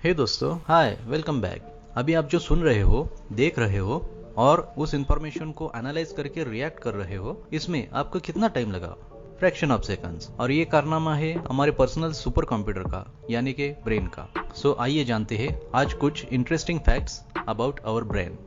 हे दोस्तों, हाय, welcome back. अभी आप जो सुन रहे हो, देख रहे हो और उस इंफॉर्मेशन को एनालाइज करके रिएक्ट कर रहे हो, इसमें आपको कितना टाइम लगा? Fraction of seconds. और ये कारनामा है हमारे पर्सनल सुपर कंप्यूटर का, यानी कि ब्रेन का। सो आइए जानते हैं आज कुछ interesting facts about our brain.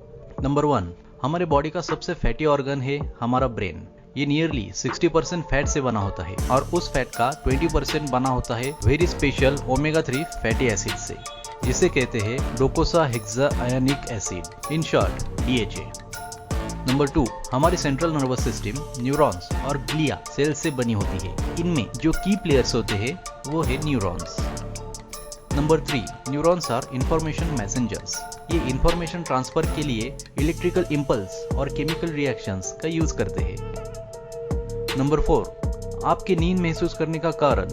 Number 1, हमारे बॉडी का सबसे फैटी ऑर्गन है हमारा ब्रेन। ये नियरली 60% फैट से बना होता है और उस फैट का 20% बना होता है very special omega 3 fatty acid से, जिसे कहते हैं docosahexaenoic acid, in short DHA। Number 2, हमारी सेंट्रल नर्वस सिस्टम न्यूरॉन्स और ग्लिया सेल से बनी होती है। इनमें जो की प्लेयर्स होते हैं वो है neurons. Number 3, neurons are information messengers. ये इंफॉर्मेशन ट्रांसफर के लिए इलेक्ट्रिकल इंपल्स और केमिकल रिएक्शंस का यूज करते हैं। नंबर 4, आपकी नींद महसूस करने का कारण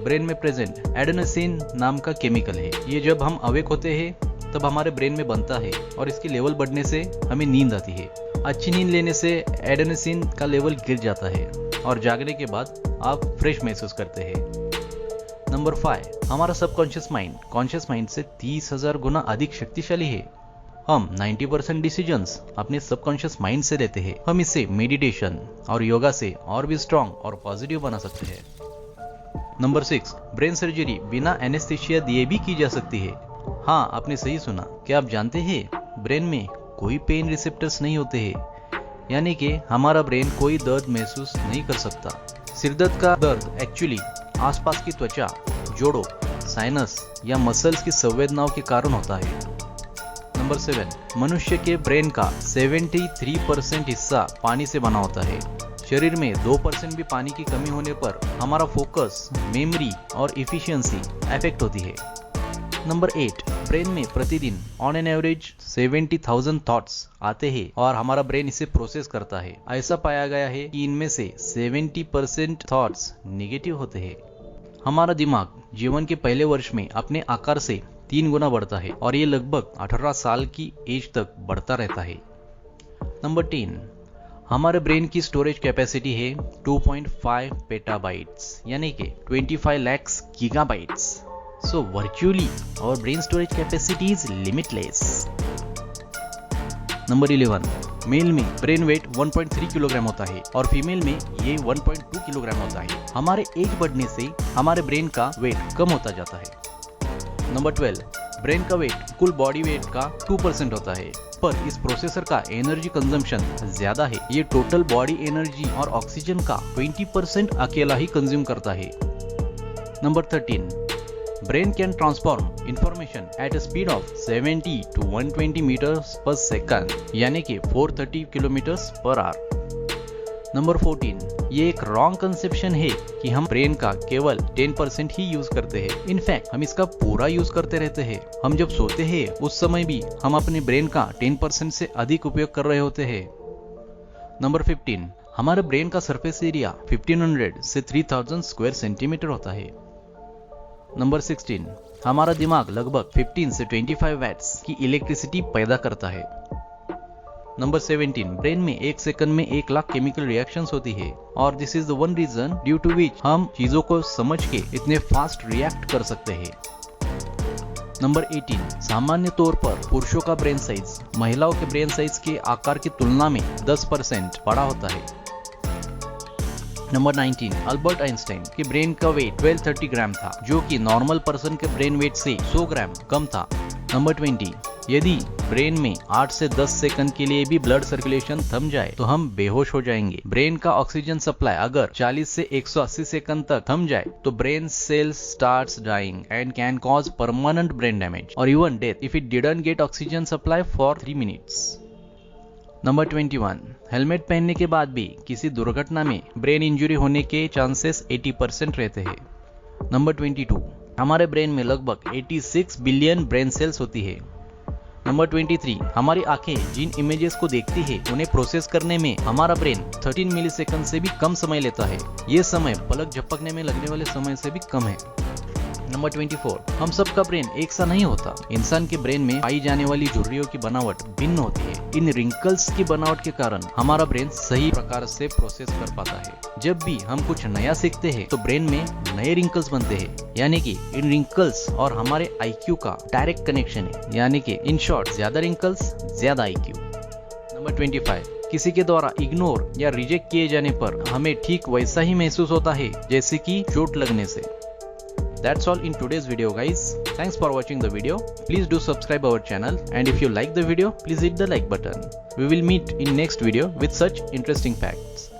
ब्रेन में प्रेजेंट एडेनोसिन नाम का केमिकल है। ये जब हम अवेक होते हैं तब हमारे ब्रेन में बनता है और इसकी लेवल बढ़ने से हमें नींद आती है। अच्छी नींद लेने से एडेनोसिन का लेवल गिर जाता है और जागने के बाद आप फ्रेश महसूस करते हैं। नंबर 5, हमारा सबकॉन्शियस माइंड कॉन्शियस माइंड से 30,000 गुना अधिक शक्तिशाली है। हम 90% डिसीजंस अपने सबकॉन्शियस माइंड से लेते हैं। हम इसे मेडिटेशन और योगा से और भी स्ट्रांग और पॉजिटिव बना सकते हैं। नंबर 6, ब्रेन सर्जरी बिना एनेस्थीसिया दिए भी की जा सकती है। हाँ, आपने सही सुना। क्या आप जानते हैं ब्रेन में कोई पेन रिसेप्टर्स नहीं होते हैं, यानी कि हमारा ब्रेन कोई दर्द महसूस नहीं कर सकता। सिरदर्द का दर्द एक्चुअली आसपास की त्वचा, जोड़ों, साइनस या मसल्स की संवेदनाओं के कारण होता है। नंबर 7, मनुष्य के ब्रेन का 73% हिस्सा पानी से बना होता है। शरीर में 2% भी पानी की कमी होने पर हमारा फोकस, मेमोरी और इफिशियंसी अफेक्ट होती है। नंबर 8, ब्रेन में प्रतिदिन ऑन एन एवरेज 70,000 थॉट्स आते हैं और हमारा ब्रेन इसे प्रोसेस करता है। ऐसा पाया गया है कि इनमें से 70% थॉट्स नेगेटिव होते हैं। हमारा दिमाग जीवन के पहले वर्ष में अपने आकार से 3 गुना बढ़ता है और ये लगभग 18 साल की एज तक बढ़ता रहता है। नंबर 10, हमारे ब्रेन की स्टोरेज कैपेसिटी है 2.5 पेटाबाइट्स, यानी कि 25 lakh gigabytes. So virtually our brain storage capacity is limitless. Number 11, male में ब्रेन वेट 1.3 किलोग्राम होता है और फीमेल में ये 1.2 किलोग्राम होता है। हमारे एज बढ़ने से हमारे ब्रेन का वेट कम होता जाता है। नंबर 12, ब्रेन का वेट कुल बॉडी वेट का 2% होता है, पर इस प्रोसेसर का एनर्जी कंजम्पशन ज्यादा है। ये टोटल बॉडी एनर्जी और ऑक्सीजन का 20% अकेला ही कंज्यूम करता है। Number 13, brain can transform information at a speed of 70 to 120 metres पर सेकंड, यानी कि 430 किलोमीटर्स पर आवर। नंबर 14, ये एक रॉन्ग कंसेप्शन है कि हम ब्रेन का केवल 10% ही यूज करते हैं। इनफैक्ट हम इसका पूरा यूज करते रहते हैं। हम जब सोते हैं उस समय भी हम अपने ब्रेन का 10% से अधिक उपयोग कर रहे होते हैं। नंबर 15, हमारे ब्रेन का सरफेस एरिया 1500 से 3000 स्क्वायर सेंटीमीटर होता है। नंबर 16, हमारा दिमाग लगभग 15 से 25 वैट्स की इलेक्ट्रिसिटी पैदा करता है। नंबर 17, ब्रेन में 1 सेकंड में 1 लाख केमिकल रिएक्शंस होती है और this is the one reason due to which हम चीजों को समझ के इतने फास्ट रिएक्ट कर सकते हैं। नंबर 18, सामान्य तौर पर पुरुषों का ब्रेन साइज महिलाओं के ब्रेन साइज के आकार की तुलना में 10% बड़ा होता है। नंबर 19, अल्बर्ट आइंस्टाइन के ब्रेन का वेट 1230 ग्राम था, जो कि नॉर्मल पर्सन के ब्रेन वेट से 100 ग्राम कम था। नंबर 20, यदि ब्रेन में 8 से 10 सेकंड के लिए भी ब्लड सर्कुलेशन थम जाए तो हम बेहोश हो जाएंगे। ब्रेन का ऑक्सीजन सप्लाई अगर 40 से 180 सेकंड तक थम जाए तो brain cells starts dying and can cause permanent brain damage और even death if it didn't get oxygen supply for 3 minutes. Number 21, helmet पहनने के बाद भी किसी दुर्घटना में ब्रेन इंजरी होने के चांसेस 80% रहते हैं। नंबर 22, हमारे ब्रेन में लगभग 86 बिलियन ब्रेन सेल्स होती है। नंबर 23, हमारी आंखें जिन इमेजेस को देखती है उन्हें प्रोसेस करने में हमारा ब्रेन 13 मिलीसेकंड से भी कम समय लेता है। ये समय पलक झपकने में लगने वाले समय से भी कम है। नंबर 24, हम सबका ब्रेन एक सा नहीं होता। इंसान के ब्रेन में पाई जाने वाली झुर्रियों की बनावट भिन्न होती है। इन रिंकल्स की बनावट के कारण हमारा ब्रेन सही प्रकार से प्रोसेस कर पाता है। जब भी हम कुछ नया सीखते हैं तो ब्रेन में नए रिंकल्स बनते हैं, यानी कि इन रिंकल्स और हमारे IQ का डायरेक्ट कनेक्शन है। यानी कि इन शॉर्ट, ज्यादा रिंकल्स ज्यादा IQ। नंबर 25, किसी के द्वारा इग्नोर या रिजेक्ट किए जाने पर हमें ठीक वैसा ही महसूस होता है जैसे कि चोट लगने से। That's all in today's video, guys. Thanks for watching the video. Please do subscribe our channel, and if you like the video, please hit the like button. We will meet in next video with such interesting facts.